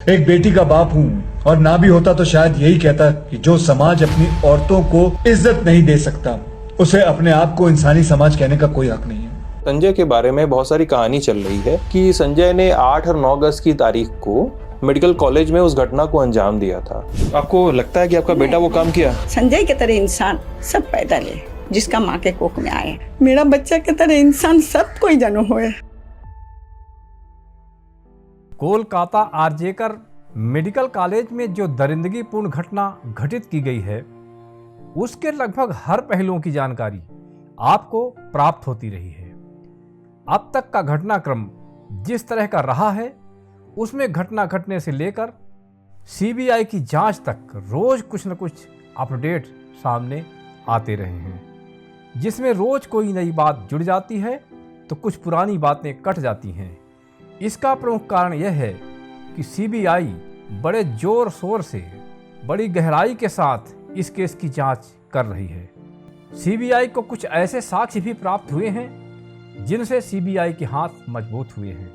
एक बेटी का बाप हूँ और ना भी होता तो शायद यही कहता कि जो समाज अपनी औरतों को इज्जत नहीं दे सकता उसे अपने आप को इंसानी समाज कहने का कोई हक नहीं है। संजय के बारे में बहुत सारी कहानी चल रही है कि संजय ने 8 और 9 अगस्त की तारीख को मेडिकल कॉलेज में उस घटना को अंजाम दिया था। आपको लगता है कि आपका बेटा वो काम किया? संजय की तरह इंसान सब पैदा ले जिसका माँ के कोख में आए, मेरा बच्चा की तरह इंसान सब कोई जन्म हुए। कोलकाता आरजेकर मेडिकल कॉलेज में जो दरिंदगीपूर्ण घटना घटित की गई है उसके लगभग हर पहलुओं की जानकारी आपको प्राप्त होती रही है। अब तक का घटनाक्रम जिस तरह का रहा है उसमें घटना घटने से लेकर सीबीआई की जांच तक रोज कुछ न कुछ अपडेट सामने आते रहे हैं, जिसमें रोज कोई नई बात जुड़ जाती है तो कुछ पुरानी बातें कट जाती हैं। इसका प्रमुख कारण यह है कि सीबीआई बड़े जोर शोर से बड़ी गहराई के साथ इस केस की जांच कर रही है। सीबीआई को कुछ ऐसे साक्ष्य भी प्राप्त हुए हैं जिनसे सीबीआई के हाथ मजबूत हुए हैं,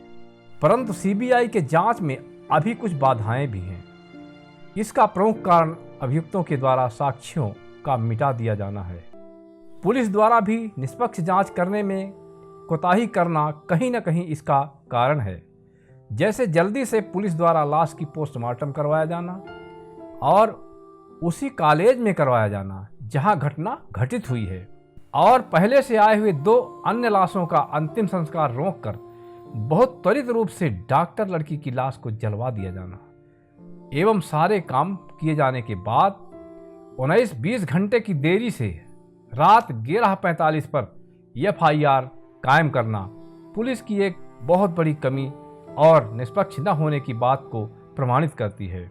परंतु सीबीआई के जांच में अभी कुछ बाधाएं भी हैं। इसका प्रमुख कारण अभियुक्तों के द्वारा साक्ष्यों का मिटा दिया जाना है। पुलिस द्वारा भी निष्पक्ष जांच करने में कोताही करना कहीं न कहीं इसका कारण है, जैसे जल्दी से पुलिस द्वारा लाश की पोस्टमार्टम करवाया जाना और उसी कॉलेज में करवाया जाना जहां घटना घटित हुई है, और पहले से आए हुए 2 अन्य लाशों का अंतिम संस्कार रोककर बहुत त्वरित रूप से डॉक्टर लड़की की लाश को जलवा दिया जाना, एवं सारे काम किए जाने के बाद 19-20 घंटे की देरी से रात 11:45 पर एफआईआर कायम करना पुलिस की एक बहुत बड़ी कमी और निष्पक्ष न होने की बात को प्रमाणित करती है।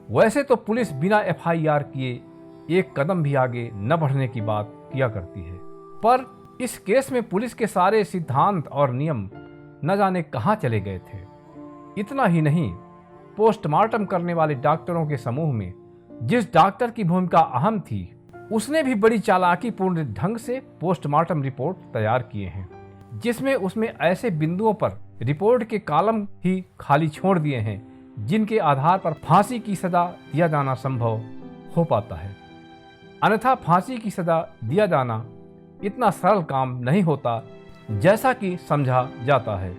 वैसे तो पुलिस बिना एफआईआर किए एक कदम भी आगे न बढ़ने की बात किया करती है, पर इस केस में पुलिस के सारे सिद्धांत और नियम न जाने कहां चले गए थे। इतना ही नहीं, पोस्टमार्टम करने वाले डॉक्टरों के समूह में जिस डॉक्टर की भूमिका अहम थी उसने भी बड़ी चालाकीपूर्ण ढंग से पोस्टमार्टम रिपोर्ट तैयार किए हैं, जिसमें उसमें ऐसे बिंदुओं पर रिपोर्ट के कॉलम ही खाली छोड़ दिए हैं जिनके आधार पर फांसी की सजा दिया जाना संभव हो पाता है। अन्यथा फांसी की सजा दिया जाना इतना सरल काम नहीं होता जैसा कि समझा जाता है।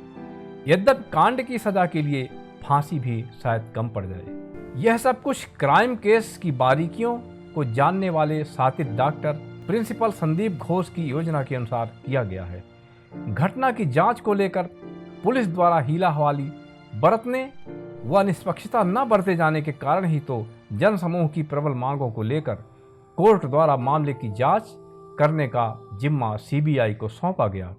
यद्यपि कांड की सजा के लिए फांसी भी शायद कम पड़ जाए। यह सब कुछ क्राइम केस की बारीकियों को जानने वाले साथित डॉक्टर प्रिंसिपल संदीप घोष की योजना के अनुसार किया गया है। घटना की जांच को लेकर पुलिस द्वारा हीला हवाली बरतने व निष्पक्षता न बरते जाने के कारण ही तो जनसमूह की प्रबल मांगों को लेकर कोर्ट द्वारा मामले की जांच करने का जिम्मा सीबीआई को सौंपा गया।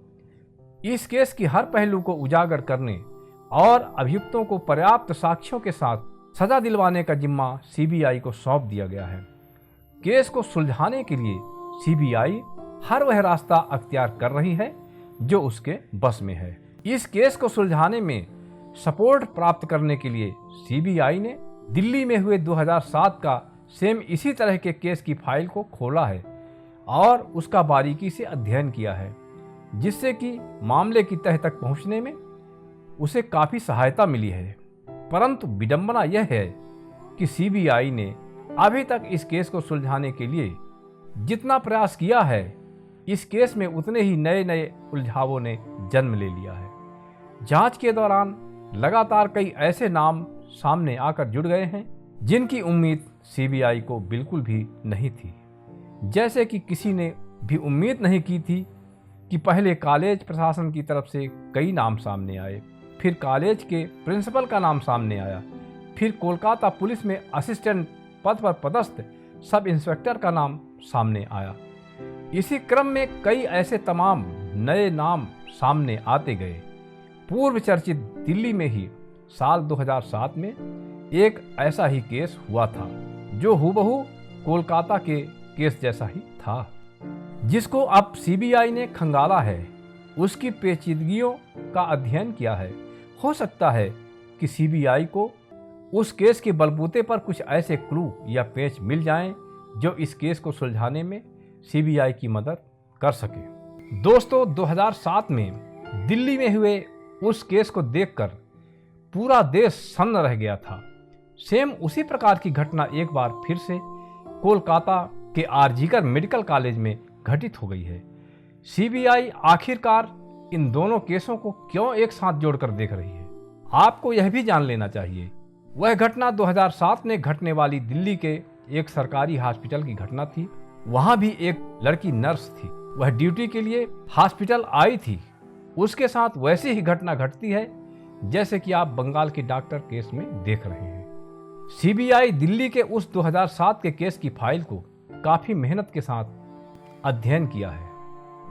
इस केस की हर पहलू को उजागर करने और अभियुक्तों को पर्याप्त साक्ष्यों के साथ सजा दिलवाने का जिम्मा सीबीआई को सौंप दिया गया है। केस को सुलझाने के लिए सीबीआई हर वह रास्ता अख्तियार कर रही है जो उसके बस में है। इस केस को सुलझाने में सपोर्ट प्राप्त करने के लिए सीबीआई ने दिल्ली में हुए 2007 का सेम इसी तरह के केस की फाइल को खोला है और उसका बारीकी से अध्ययन किया है, जिससे कि मामले की तह तक पहुंचने में उसे काफ़ी सहायता मिली है। परंतु विडंबना यह है कि सीबीआई ने अभी तक इस केस को सुलझाने के लिए जितना प्रयास किया है, इस केस में उतने ही नए नए उलझावों ने जन्म ले लिया है। जांच के दौरान लगातार कई ऐसे नाम सामने आकर जुड़ गए हैं जिनकी उम्मीद सीबीआई को बिल्कुल भी नहीं थी। जैसे कि किसी ने भी उम्मीद नहीं की थी कि पहले कॉलेज प्रशासन की तरफ से कई नाम सामने आए, फिर कॉलेज के प्रिंसिपल का नाम सामने आया, फिर कोलकाता पुलिस में असिस्टेंट पद पर पदस्थ सब इंस्पेक्टर का नाम सामने आया। इसी क्रम में कई ऐसे तमाम नए नाम सामने आते गए। पूर्व चर्चित दिल्ली में ही साल 2007 में एक ऐसा ही केस हुआ था जो हूबहू कोलकाता के केस जैसा ही था, जिसको अब सीबीआई ने खंगाला है, उसकी पेचीदगियों का अध्ययन किया है। हो सकता है कि सीबीआई को उस केस के बलबूते पर कुछ ऐसे क्लू या पेच मिल जाएं जो इस केस को सुलझाने में सीबीआई की मदद कर सके। दोस्तों, 2007 में दिल्ली में हुए उस केस को देखकर पूरा देश सन्न रह गया था। सेम उसी प्रकार की घटना एक बार फिर से कोलकाता के आरजीकर मेडिकल कॉलेज में घटित हो गई है। सीबीआई आखिरकार इन दोनों केसों को क्यों एक साथ जोड़कर देख रही है? आपको यह भी जान लेना चाहिए, वह घटना 2007 में घटने वाली दिल्ली के एक सरकारी हॉस्पिटल की घटना थी। वहां भी एक लड़की नर्स थी, वह ड्यूटी के लिए हॉस्पिटल आई थी। उसके साथ वैसी ही घटना घटती है जैसे कि आप बंगाल के डॉक्टर केस में देख रहे हैं। सीबीआई दिल्ली के उस 2007 के केस की फाइल को काफी मेहनत के साथ अध्ययन किया है।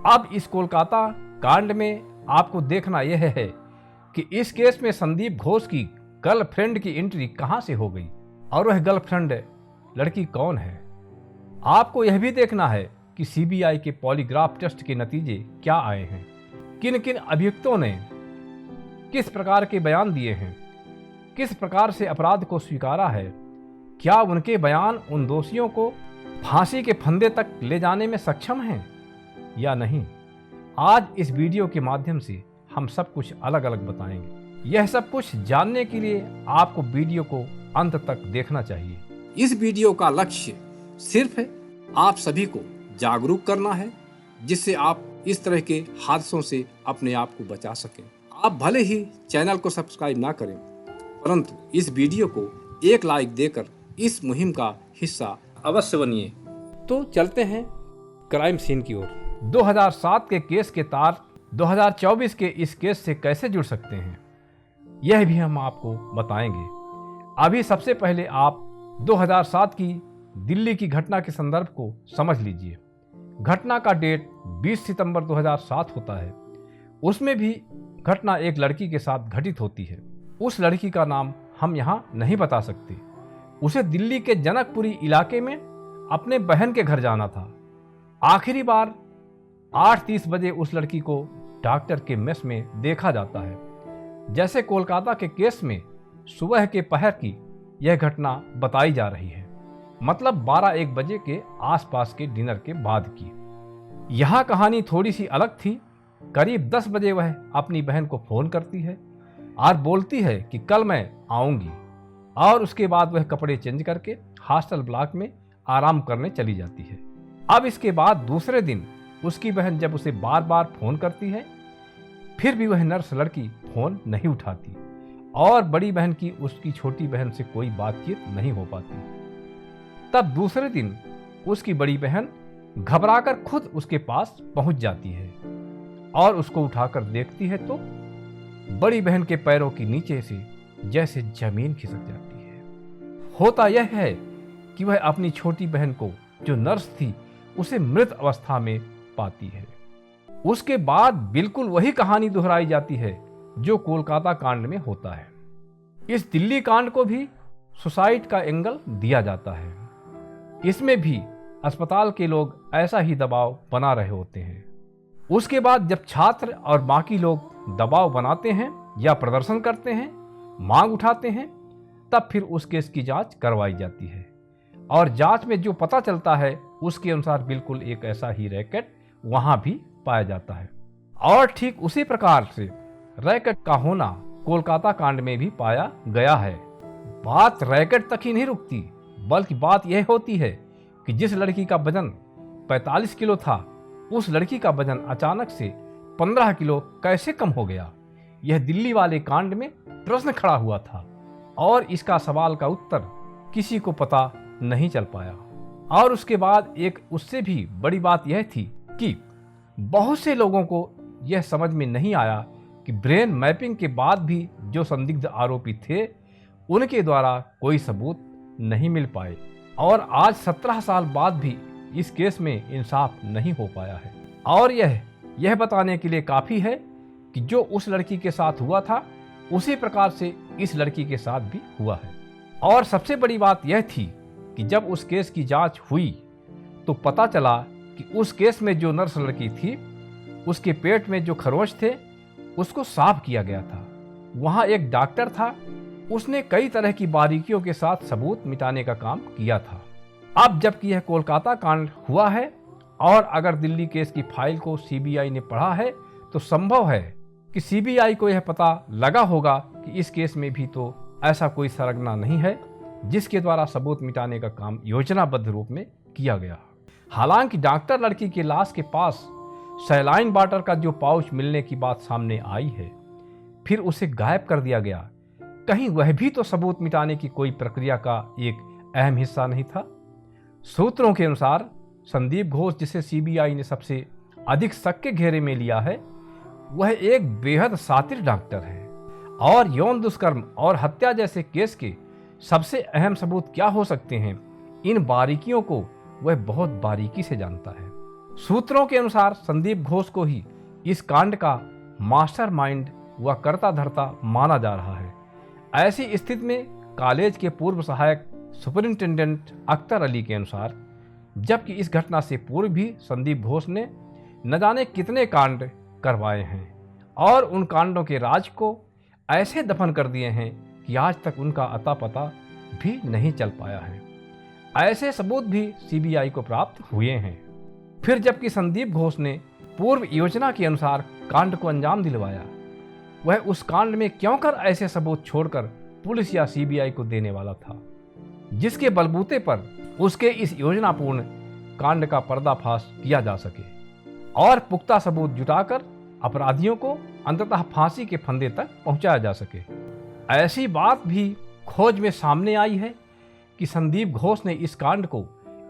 अब इस कोलकाता कांड में आपको देखना यह है कि इस केस में संदीप घोष की गर्लफ्रेंड की एंट्री कहां से हो गई और वह गर्लफ्रेंड लड़की कौन है। आपको यह भी देखना है कि सीबीआई के पॉलीग्राफ टेस्ट के नतीजे क्या आए हैं, किन किन अभियुक्तों ने किस प्रकार के बयान दिए हैं, किस प्रकार से अपराध को स्वीकारा है, क्या उनके बयान उन दोषियों को फांसी के फंदे तक ले जाने में सक्षम हैं या नहीं। आज इस वीडियो के माध्यम से हम सब कुछ अलग अलग बताएंगे। यह सब कुछ जानने के लिए आपको वीडियो को अंत तक देखना चाहिए। इस वीडियो का लक्ष्य सिर्फ आप सभी को जागरूक करना है, जिससे आप इस तरह के हादसों से अपने आप को बचा सकें। आप भले ही चैनल को सब्सक्राइब ना करें, परंतु इस वीडियो को एक लाइक देकर इस मुहिम का हिस्सा अवश्य बनिए। तो चलते हैं क्राइम सीन की ओर। 2007 के केस के तार 2024 के इस केस से कैसे जुड़ सकते हैं, यह भी हम आपको बताएंगे। अभी सबसे पहले आप 2007 की दिल्ली की घटना के संदर्भ को समझ लीजिए। घटना का डेट 20 सितंबर 2007 होता है। उसमें भी घटना एक लड़की के साथ घटित होती है। उस लड़की का नाम हम यहाँ नहीं बता सकते। उसे दिल्ली के जनकपुरी इलाके में अपने बहन के घर जाना था। आखिरी बार 8:30 बजे उस लड़की को डॉक्टर के मेस में देखा जाता है। जैसे कोलकाता के केस में सुबह के पहर की यह घटना बताई जा रही है, मतलब 12-1 बजे के आसपास के डिनर के बाद की। यहाँ कहानी थोड़ी सी अलग थी। करीब 10 बजे वह अपनी बहन को फोन करती है और बोलती है कि कल मैं आऊंगी, और उसके बाद वह कपड़े चेंज करके हॉस्टल ब्लॉक में आराम करने चली जाती है। अब इसके बाद दूसरे दिन उसकी बहन जब उसे बार बार फोन करती है, फिर भी वह नर्स लड़की फोन नहीं उठाती और बड़ी बहन की उसकी छोटी बहन से कोई बातचीत नहीं हो पाती। तब दूसरे दिन उसकी बड़ी बहन घबराकर खुद उसके पास पहुंच जाती है और उसको उठाकर देखती है तो बड़ी बहन के पैरों के नीचे से जैसे जमीन खिसक जाती है। होता यह है कि वह अपनी छोटी बहन को, जो नर्स थी, उसे मृत अवस्था में पाती है। उसके बाद बिल्कुल वही कहानी दोहराई जाती है जो कोलकाता कांड में होता है। इस दिल्ली कांड को भी सुसाइड का एंगल दिया जाता है। इसमें भी अस्पताल के लोग ऐसा ही दबाव बना रहे होते हैं। उसके बाद जब छात्र और बाकी लोग दबाव बनाते हैं या प्रदर्शन करते हैं, मांग उठाते हैं, तब फिर उस केस की जांच करवाई जाती है और जांच में जो पता चलता है उसके अनुसार बिल्कुल एक ऐसा ही रैकेट वहां भी पाया जाता है। और ठीक उसी प्रकार से रैकेट का होना कोलकाता कांड में भी पाया गया है। बात रैकेट तक ही नहीं रुकती, बल्कि बात यह होती है कि जिस लड़की का वजन 45 किलो था, उस लड़की का वजन अचानक से 15 किलो कैसे कम हो गया। यह दिल्ली वाले कांड में प्रश्न खड़ा हुआ था और इसका सवाल का उत्तर किसी को पता नहीं चल पाया। और उसके बाद एक उससे भी बड़ी बात यह थी कि बहुत से लोगों को यह समझ में नहीं आया कि ब्रेन मैपिंग के बाद भी जो संदिग्ध आरोपी थे उनके द्वारा कोई सबूत नहीं मिल पाए और आज 17 साल बाद भी इस केस में इंसाफ नहीं हो पाया है। और यह बताने के लिए काफ़ी है कि जो उस लड़की के साथ हुआ था उसी प्रकार से इस लड़की के साथ भी हुआ है। और सबसे बड़ी बात यह थी कि जब उस केस की जांच हुई तो पता चला कि उस केस में जो नर्स लड़की थी उसके पेट में जो खरोंच थे उसको साफ किया गया था। वहाँ एक डॉक्टर था, उसने कई तरह की बारीकियों के साथ सबूत मिटाने का काम किया था। अब जबकि यह कोलकाता कांड हुआ है और अगर दिल्ली केस की फाइल को सीबीआई ने पढ़ा है तो संभव है कि सीबीआई को यह पता लगा होगा कि इस केस में भी तो ऐसा कोई सरगना नहीं है जिसके द्वारा सबूत मिटाने का काम योजनाबद्ध रूप में किया गया। हालांकि डॉक्टर लड़की की लाश के पास सैलाइन वाटर का जो पाउच मिलने की बात सामने आई है, फिर उसे गायब कर दिया गया, कहीं वह भी तो सबूत मिटाने की कोई प्रक्रिया का एक अहम हिस्सा नहीं था। सूत्रों के अनुसार संदीप घोष, जिसे सीबीआई ने सबसे अधिक शक के घेरे में लिया है, वह एक बेहद शातिर डॉक्टर है और यौन दुष्कर्म और हत्या जैसे केस के सबसे अहम सबूत क्या हो सकते हैं, इन बारीकियों को वह बहुत बारीकी से जानता है। सूत्रों के अनुसार संदीप घोष को ही इस कांड का मास्टरमाइंड व कर्ता धर्ता माना जा रहा है। ऐसी स्थिति में कॉलेज के पूर्व सहायक सुपरिंटेंडेंट अख्तर अली के अनुसार, जबकि इस घटना से पूर्व भी संदीप घोष ने न जाने कितने कांड करवाए हैं और उन कांडों के राज को ऐसे दफन कर दिए हैं कि आज तक उनका अता पता भी नहीं चल पाया है। ऐसे सबूत भी सीबीआई को प्राप्त हुए हैं। फिर जबकि संदीप घोष ने पूर्व योजना के अनुसार कांड को अंजाम दिलवाया, वह उस कांड में क्यों कर ऐसे सबूत छोड़कर पुलिस या सीबीआई को देने वाला था, जिसके बलबूते पर उसके इस योजनापूर्ण कांड का पर्दाफाश किया जा सके और पुख्ता सबूत जुटाकर अपराधियों को अंततः फांसी के फंदे तक पहुंचाया जा सके। ऐसी बात भी खोज में सामने आई है कि संदीप घोष ने इस कांड को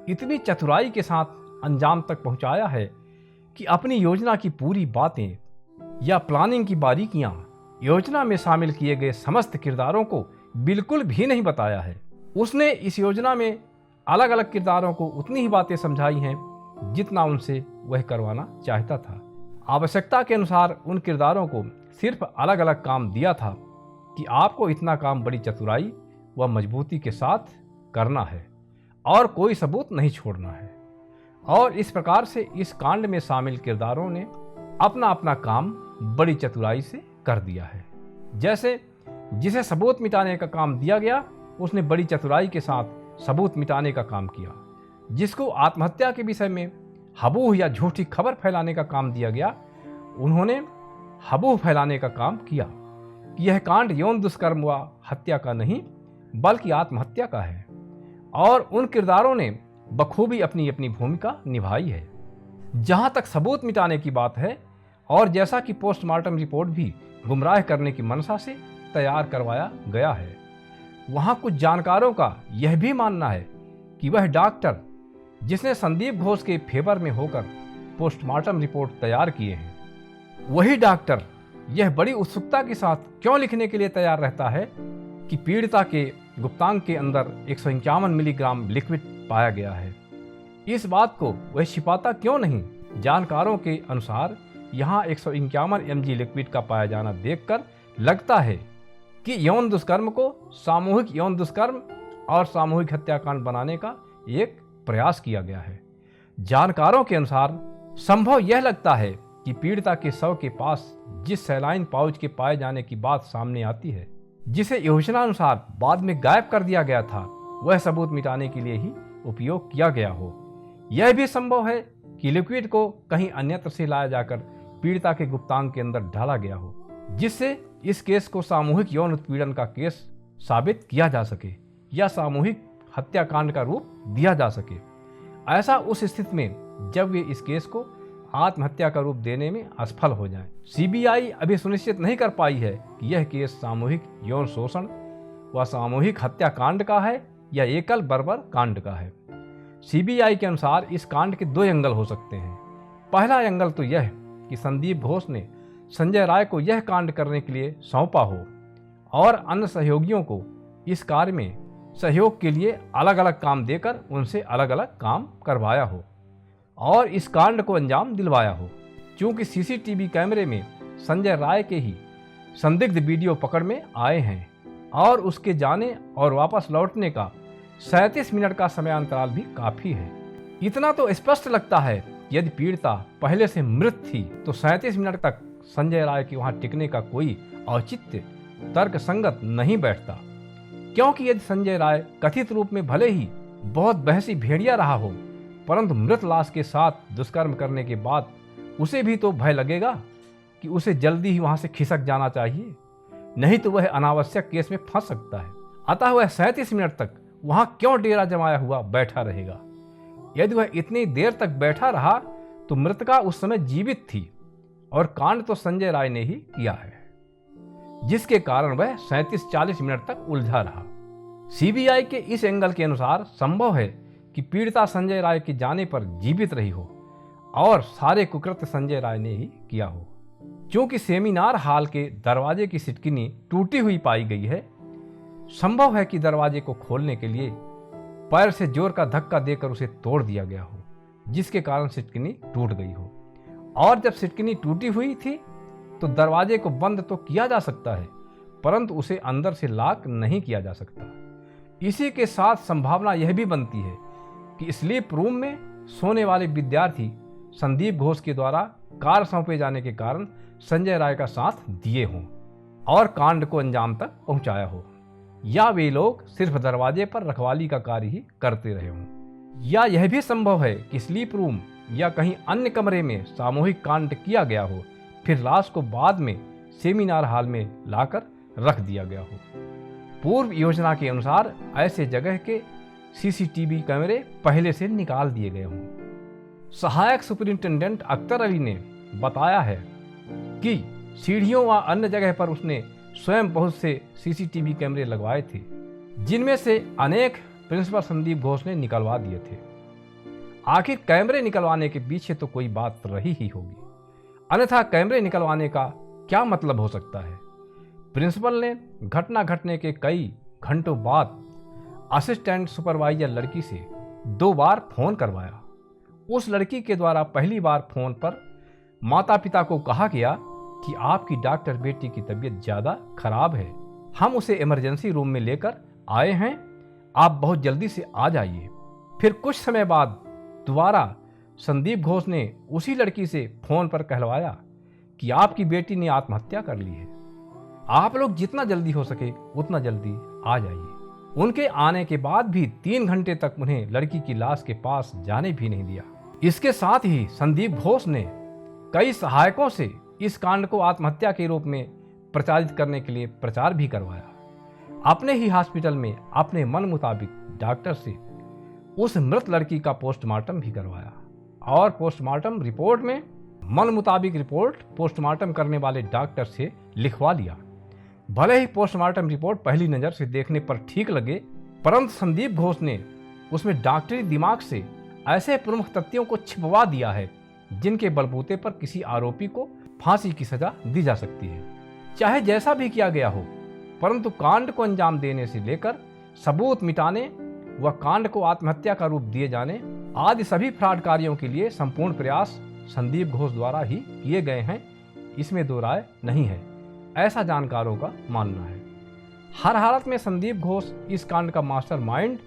इतनी चतुराई के साथ अंजाम तक पहुंचाया है कि अपनी योजना की पूरी बातें या प्लानिंग की बारीकियां योजना में शामिल किए गए समस्त किरदारों को बिल्कुल भी नहीं बताया है। उसने इस योजना में अलग अलग किरदारों को उतनी ही बातें समझाई हैं जितना उनसे वह करवाना चाहता था। आवश्यकता के अनुसार उन किरदारों को सिर्फ अलग अलग काम दिया था कि आपको इतना काम बड़ी चतुराई व मजबूती के साथ करना है और कोई सबूत नहीं छोड़ना है। और इस प्रकार से इस कांड में शामिल किरदारों ने अपना अपना काम बड़ी चतुराई से कर दिया है। जैसे जिसे सबूत मिटाने का काम दिया गया, उसने बड़ी चतुराई के साथ सबूत मिटाने का काम किया। जिसको आत्महत्या के विषय में हबूह या झूठी खबर फैलाने का काम दिया गया, उन्होंने हबूह फैलाने का काम किया कि यह कांड यौन दुष्कर्म व हत्या का नहीं बल्कि आत्महत्या का है। और उन किरदारों ने बखूबी अपनी अपनी भूमिका निभाई है। जहां तक सबूत मिटाने की बात है, और जैसा कि पोस्टमार्टम रिपोर्ट भी गुमराह करने की मंशा से तैयार करवाया गया है, वहां कुछ जानकारों का यह भी मानना है कि वह डॉक्टर जिसने संदीप घोष के फेवर में होकर पोस्टमार्टम रिपोर्ट तैयार किए हैं, वही डॉक्टर यह बड़ी उत्सुकता के साथ क्यों लिखने के लिए तैयार रहता है कि पीड़िता के गुप्तांग के अंदर 151 मिलीग्राम लिक्विड पाया गया है। इस बात को वह छिपाता क्यों नहीं? जानकारों के अनुसार यहाँ 151 mg लिक्विड का पाया जाना देखकर लगता है कि यौन दुष्कर्म को सामूहिक यौन दुष्कर्म और सामूहिक हत्याकांड बनाने का एक प्रयास किया गया है। जानकारों के अनुसार संभव यह लगता है कि पीड़िता के शव के पास जिस सैलाइन पाउच के पाए जाने की बात सामने आती है, जिसे योजनानुसार बाद में गायब कर दिया गया था, वह सबूत मिटाने के लिए ही उपयोग किया गया हो। यह भी संभव है कि लिक्विड को कहीं अन्यत्र से लाया जाकर पीड़िता के गुप्तांग के अंदर डाला गया हो, जिससे इस केस को सामूहिक यौन उत्पीड़न का केस साबित किया जा सके या सामूहिक हत्याकांड का रूप दिया जा सके। ऐसा उस स्थिति में जब वे इस केस को आत्महत्या का रूप देने में असफल हो जाएं। सीबीआई अभी सुनिश्चित नहीं कर पाई है कि यह केस सामूहिक यौन शोषण व सामूहिक हत्याकांड का है या एकल बर्बर कांड का है। सीबीआई के अनुसार इस कांड के दो एंगल हो सकते हैं। पहला एंगल तो यह कि संदीप घोष ने संजय राय को यह कांड करने के लिए सौंपा हो और अन्य सहयोगियों को इस कार्य में सहयोग के लिए अलग अलग काम देकर उनसे अलग अलग काम करवाया हो और इस कांड को अंजाम दिलवाया हो। चूंकि सीसीटीवी कैमरे में संजय राय के ही संदिग्ध वीडियो पकड़ में आए हैं और उसके जाने और वापस लौटने का 37 मिनट का समयांतराल भी काफी है। इतना तो स्पष्ट लगता है कि यदि पीड़िता पहले से मृत थी तो 37 मिनट तक संजय राय के वहां टिकने का कोई औचित्य तर्क संगत नहीं बैठता, क्योंकि यदि संजय राय कथित रूप में भले ही बहुत बहसी भेड़िया रहा हो, परंतु मृत लाश के साथ दुष्कर्म करने के बाद उसे भी तो भय लगेगा कि उसे जल्दी ही वहां से खिसक जाना चाहिए, नहीं तो वह अनावश्यक केस में फंस सकता है। अतः वह 37 मिनट तक वहां क्यों डेरा जमाया हुआ बैठा रहेगा? यदि वह इतनी देर तक बैठा रहा तो मृतका उस समय जीवित थी और कांड तो संजय राय ने ही किया है, जिसके कारण वह 37-40 मिनट तक उलझा रहा। सीबीआई के इस एंगल के अनुसार संभव है कि पीड़िता संजय राय के जाने पर जीवित रही हो और सारे कुकृत्य संजय राय ने ही किया हो। क्योंकि सेमिनार हॉल के दरवाजे की सिटकिनी टूटी हुई पाई गई है, संभव है कि दरवाजे को खोलने के लिए पैर से जोर का धक्का देकर उसे तोड़ दिया गया हो, जिसके कारण सिटकिनी टूट गई हो। और जब सिटकिनी टूटी हुई थी तो दरवाजे को बंद तो किया जा सकता है, परंतु उसे अंदर से लॉक नहीं किया जा सकता। इसी के साथ संभावना यह भी बनती है कि स्लीप रूम में सोने वाले विद्यार्थी संदीप घोष के द्वारा कार सौंपे जाने के कारण संजय राय का साथ दिए हों और कांड को अंजाम तक पहुंचाया हो, या वे लोग सिर्फ दरवाजे पर रखवाली का कार्य ही करते रहे हों। या यह भी संभव है कि स्लीप रूम या कहीं अन्य कमरे में सामूहिक कांड किया गया हो, फिर लाश को बाद में सेमिनार हॉल में लाकर रख दिया गया हो। पूर्व योजना के अनुसार ऐसे जगह के सीसीटीवी कैमरे पहले से निकाल दिए गए हों। सहायक सुपरिंटेंडेंट अख्तर अली ने बताया है कि सीढ़ियों व अन्य जगह पर उसने स्वयं बहुत से सीसीटीवी कैमरे लगवाए थे, जिनमें से अनेक प्रिंसिपल संदीप घोष ने निकलवा दिए थे। आखिर कैमरे निकलवाने के पीछे तो कोई बात रही ही होगी, अन्यथा कैमरे निकलवाने का क्या मतलब हो सकता है? प्रिंसिपल ने घटना घटने के कई घंटों बाद असिस्टेंट सुपरवाइजर लड़की से 2 बार फोन करवाया। उस लड़की के द्वारा पहली बार फोन पर माता पिता को कहा गया कि आपकी डॉक्टर बेटी की तबीयत ज़्यादा खराब है, हम उसे इमरजेंसी रूम में लेकर आए हैं, आप बहुत जल्दी से आ जाइए। फिर कुछ समय बाद दोबारा संदीप घोष ने उसी लड़की से फोन पर कहलवाया कि आपकी बेटी ने आत्महत्या कर ली है, आप लोग जितना जल्दी हो सके उतना जल्दी आ जाइए। उनके आने के बाद भी 3 घंटे तक उन्हें लड़की की लाश के पास जाने भी नहीं दिया। इसके साथ ही संदीप घोष ने कई सहायकों से इस कांड को आत्महत्या के रूप में प्रचारित करने के लिए प्रचार भी करवाया। अपने ही हॉस्पिटल में अपने मन मुताबिक डॉक्टर से उस मृत लड़की का पोस्टमार्टम भी करवाया और पोस्टमार्टम रिपोर्ट में मन मुताबिक रिपोर्ट पोस्टमार्टम करने वाले डॉक्टर से लिखवा लिया। भले ही पोस्टमार्टम रिपोर्ट पहली नज़र से देखने पर ठीक लगे, परंतु संदीप घोष ने उसमें डॉक्टरी दिमाग से ऐसे प्रमुख तथ्यों को छिपवा दिया है जिनके बलबूते पर किसी आरोपी को फांसी की सजा दी जा सकती है। चाहे जैसा भी किया गया हो, परंतु कांड को अंजाम देने से लेकर सबूत मिटाने व कांड को आत्महत्या का रूप दिए जाने आदि सभी फ्रॉड कार्यों के लिए संपूर्ण प्रयास संदीप घोष द्वारा ही किए गए हैं, इसमें दो राय नहीं है, ऐसा जानकारों का मानना है। हर हालत में संदीप घोष इस कांड का मास्टरमाइंड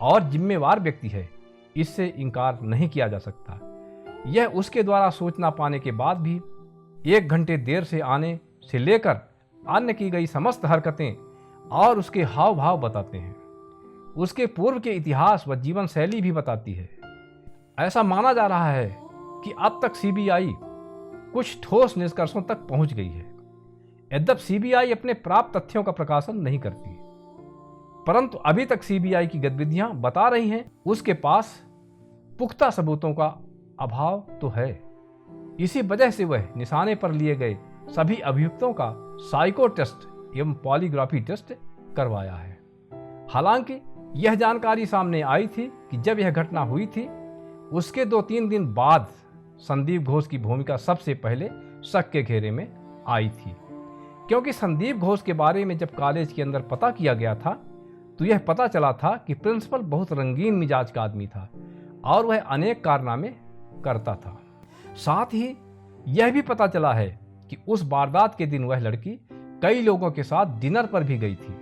और जिम्मेवार व्यक्ति है, इससे इनकार नहीं किया जा सकता। यह उसके द्वारा सूचना पाने के बाद भी 1 घंटे देर से आने से लेकर अन्य की गई समस्त हरकतें और उसके हाव भाव बताते हैं, उसके पूर्व के इतिहास व जीवन शैली भी बताती है। ऐसा माना जा रहा है कि अब तक सीबीआई कुछ ठोस निष्कर्षों तक पहुंच गई है। यद्यप सीबीआई अपने प्राप्त तथ्यों का प्रकाशन नहीं करती, परंतु अभी तक सीबीआई की गतिविधियां बता रही हैं उसके पास पुख्ता सबूतों का अभाव तो है। इसी वजह से वह निशाने पर लिए गए सभी अभियुक्तों का साइको टेस्ट एवं पॉलीग्राफी टेस्ट करवाया है। हालांकि यह जानकारी सामने आई थी कि जब यह घटना हुई थी उसके 2-3 दिन बाद संदीप घोष की भूमिका सबसे पहले शक के घेरे में आई थी, क्योंकि संदीप घोष के बारे में जब कॉलेज के अंदर पता किया गया था तो यह पता चला था कि प्रिंसिपल बहुत रंगीन मिजाज का आदमी था और वह अनेक कारनामे करता था। साथ ही यह भी पता चला है कि उस वारदात के दिन वह लड़की कई लोगों के साथ डिनर पर भी गई थी,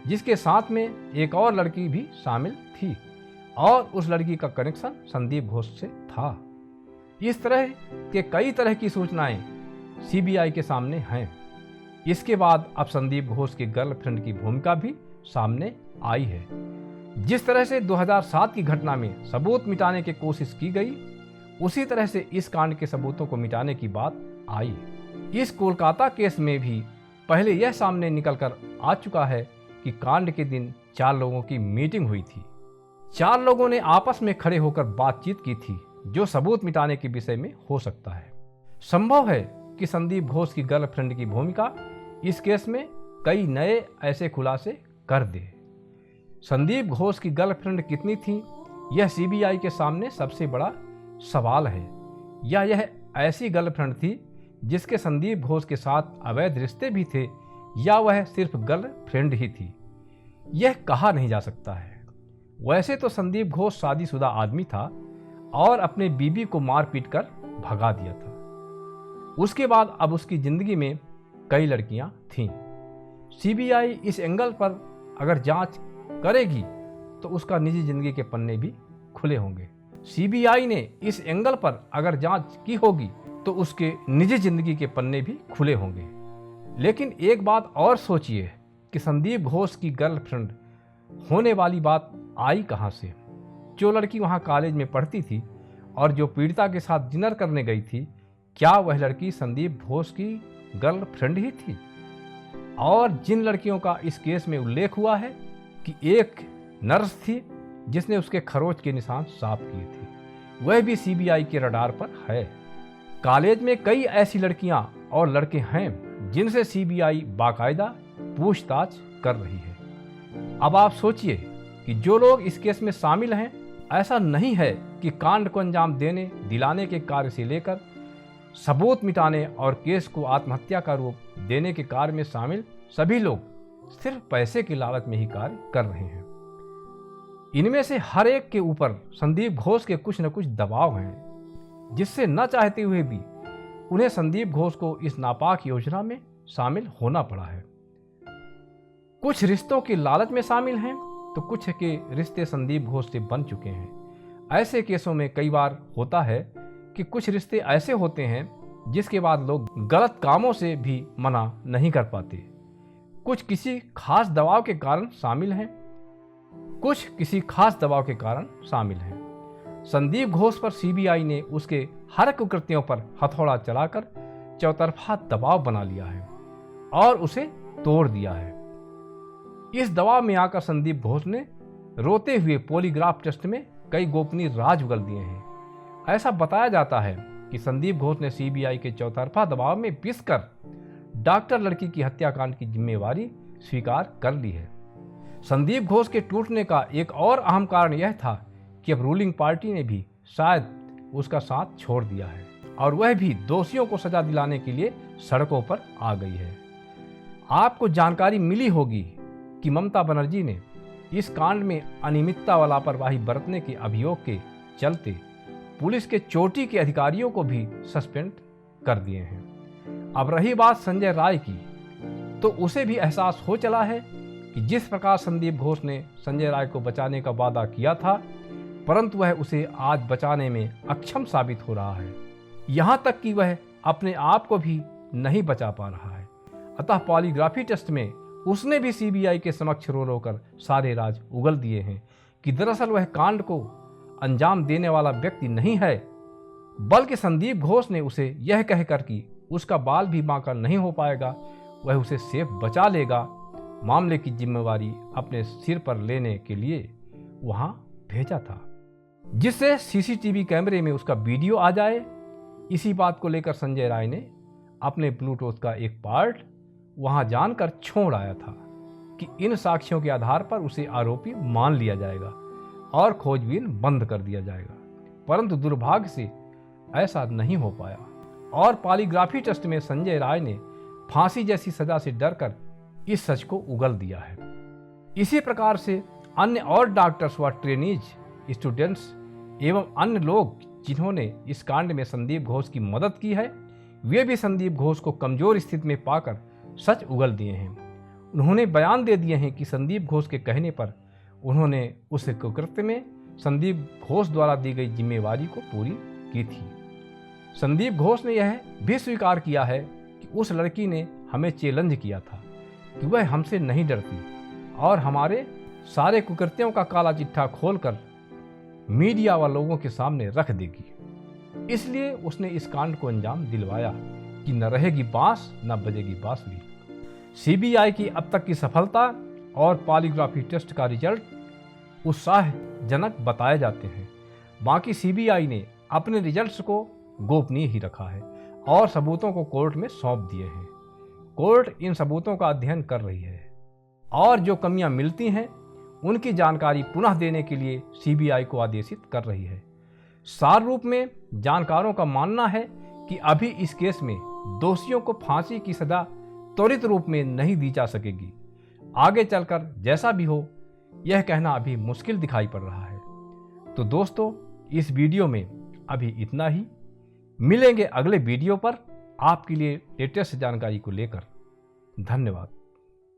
जिसके साथ में एक और लड़की भी शामिल थी और उस लड़की का कनेक्शन संदीप घोष से था। इस तरह के कई तरह की सूचनाएं सीबीआई के सामने हैं। इसके बाद अब संदीप घोष के गर्लफ्रेंड की भूमिका भी सामने आई है। जिस तरह से 2007 की घटना में सबूत मिटाने की कोशिश की गई, उसी तरह से इस कांड के सबूतों को मिटाने की बात आई। इस कोलकाता केस में भी पहले यह सामने निकल कर आ चुका है कि कांड के दिन 4 लोगों की मीटिंग हुई थी। 4 लोगों ने आपस में खड़े होकर बातचीत की थी जो सबूत मिटाने के विषय में हो सकता है। संभव है कि संदीप घोष की गर्लफ्रेंड की भूमिका इस केस में कई नए ऐसे खुलासे कर दे। संदीप घोष की गर्लफ्रेंड कितनी थी, यह सीबीआई के सामने सबसे बड़ा सवाल है। या यह ऐसी गर्लफ्रेंड थी जिसके संदीप घोष के साथ अवैध रिश्ते भी थे, या वह सिर्फ गर्लफ्रेंड ही थी, यह कहा नहीं जा सकता है। वैसे तो संदीप घोष शादीशुदा आदमी था और अपने बीबी को मार पीट कर भगा दिया था। उसके बाद अब उसकी जिंदगी में कई लड़कियां थीं। सीबीआई इस एंगल पर अगर जांच करेगी तो उसका निजी जिंदगी के पन्ने भी खुले होंगे। सीबीआई ने इस एंगल पर अगर जांच की होगी तो उसके निजी जिंदगी के पन्ने भी खुले होंगे। लेकिन एक बात और सोचिए कि संदीप घोष की गर्लफ्रेंड होने वाली बात आई कहां से? जो लड़की वहां कॉलेज में पढ़ती थी और जो पीड़िता के साथ डिनर करने गई थी, क्या वह लड़की संदीप घोष की गर्लफ्रेंड ही थी? और जिन लड़कियों का इस केस में उल्लेख हुआ है कि एक नर्स थी जिसने उसके खरोच के निशान साफ किए थे, वह भी सीबीआई के रडार पर है। कॉलेज में कई ऐसी लड़कियां और लड़के हैं जिनसे सीबीआई बाकायदा पूछताछ कर रही है। अब आप सोचिए कि जो लोग इस केस में शामिल हैं, ऐसा नहीं है कि कांड को अंजाम देने दिलाने के कार्य से लेकर सबूत मिटाने और केस को आत्महत्या का रूप देने के कार्य में शामिल सभी लोग सिर्फ पैसे की लालच में ही कार्य कर रहे हैं। इनमें से हर एक के ऊपर संदीप घोष के कुछ न कुछ दबाव हैं, जिससे न चाहते हुए भी उन्हें संदीप घोष को इस नापाक योजना में शामिल होना पड़ा है। कुछ रिश्तों की लालच में शामिल हैं तो कुछ के रिश्ते संदीप घोष से बन चुके हैं। ऐसे केसों में कई बार होता है कि कुछ रिश्ते ऐसे होते हैं जिसके बाद लोग गलत कामों से भी मना नहीं कर पाते। कुछ किसी खास दबाव के कारण शामिल हैं, कुछ किसी खास दबाव के कारण शामिल हैं। संदीप घोष पर सीबीआई ने उसके हर कुकृत्यों पर हथौड़ा चलाकर चौतरफा दबाव बना लिया है और उसे तोड़ दिया है। इस दबाव में आकर संदीप घोष ने रोते हुए पॉलीग्राफ टेस्ट में कई गोपनीय राज उगल दिए हैं। ऐसा बताया जाता है कि संदीप घोष ने सीबीआई के चौतरफा दबाव में पिसकर डॉक्टर लड़की की हत्याकांड की जिम्मेवारी स्वीकार कर ली है। संदीप घोष के टूटने का एक और अहम कारण यह था कि अब रूलिंग पार्टी ने भी शायद उसका साथ छोड़ दिया है और वह भी दोषियों को सजा दिलाने के लिए सड़कों पर आ गई है। आपको जानकारी मिली होगी कि ममता बनर्जी ने इस कांड में अनियमितता व लापरवाही बरतने के अभियोग के चलते पुलिस के चोटी के अधिकारियों को भी सस्पेंड कर दिए हैं। अब रही बात संजय राय की, तो उसे भी एहसास हो चला है कि जिस प्रकार संदीप घोष ने संजय राय को बचाने का वादा किया था, परंतु वह उसे आज बचाने में अक्षम साबित हो रहा है। यहाँ तक कि वह अपने आप को भी नहीं बचा पा रहा है। अतः पॉलीग्राफी टेस्ट में उसने भी सीबीआई के समक्ष रो रो कर सारे राज उगल दिए हैं कि दरअसल वह कांड को अंजाम देने वाला व्यक्ति नहीं है, बल्कि संदीप घोष ने उसे यह कहकर कि उसका बाल भी बांका नहीं हो पाएगा, वह उसे सेफ बचा लेगा, मामले की जिम्मेवारी अपने सिर पर लेने के लिए वहां भेजा था, जिससे सीसीटीवी कैमरे में उसका वीडियो आ जाए। इसी बात को लेकर संजय राय ने अपने ब्लूटूथ का एक पार्ट वहां जानकर छोड़ आया था कि इन साक्ष्यों के आधार पर उसे आरोपी मान लिया जाएगा और खोजबीन बंद कर दिया जाएगा। परंतु दुर्भाग्य से ऐसा नहीं हो पाया और पॉलीग्राफी टेस्ट में संजय राय ने फांसी जैसी सजा से डरकर इस सच को उगल दिया है। इसी प्रकार से अन्य और डॉक्टर्स व ट्रेनीज, स्टूडेंट्स एवं अन्य लोग जिन्होंने इस कांड में संदीप घोष की मदद की है, वे भी संदीप घोष को कमजोर स्थिति में पाकर सच उगल दिए हैं। उन्होंने बयान दे दिए हैं कि संदीप घोष के कहने पर उन्होंने उस कुकृत्य में संदीप घोष द्वारा दी गई जिम्मेवारी को पूरी की थी। संदीप घोष ने यह भी स्वीकार किया है कि उस लड़की ने हमें चैलेंज किया था कि वह हमसे नहीं डरती और हमारे सारे कुकृत्यों का काला चिट्ठा खोलकर मीडिया व लोगों के सामने रख देगी। इसलिए उसने इस कांड को अंजाम दिलवाया कि न रहेगी बांस न बजेगी बांसुरी। सीबीआई की अब तक की सफलता और पॉलीग्राफी टेस्ट का रिजल्ट उत्साहजनक बताए जाते हैं। बाकी सीबीआई ने अपने रिजल्ट्स को गोपनीय ही रखा है और सबूतों को कोर्ट में सौंप दिए हैं। कोर्ट इन सबूतों का अध्ययन कर रही है और जो कमियां मिलती हैं उनकी जानकारी पुनः देने के लिए सीबीआई को आदेशित कर रही है। सार रूप में जानकारों का मानना है कि अभी इस केस में दोषियों को फांसी की सजा त्वरित रूप में नहीं दी जा सकेगी। आगे चलकर जैसा भी हो यह कहना अभी मुश्किल दिखाई पड़ रहा है। तो दोस्तों, इस वीडियो में अभी इतना ही। मिलेंगे अगले वीडियो पर आपके लिए लेटेस्ट जानकारी को लेकर। धन्यवाद।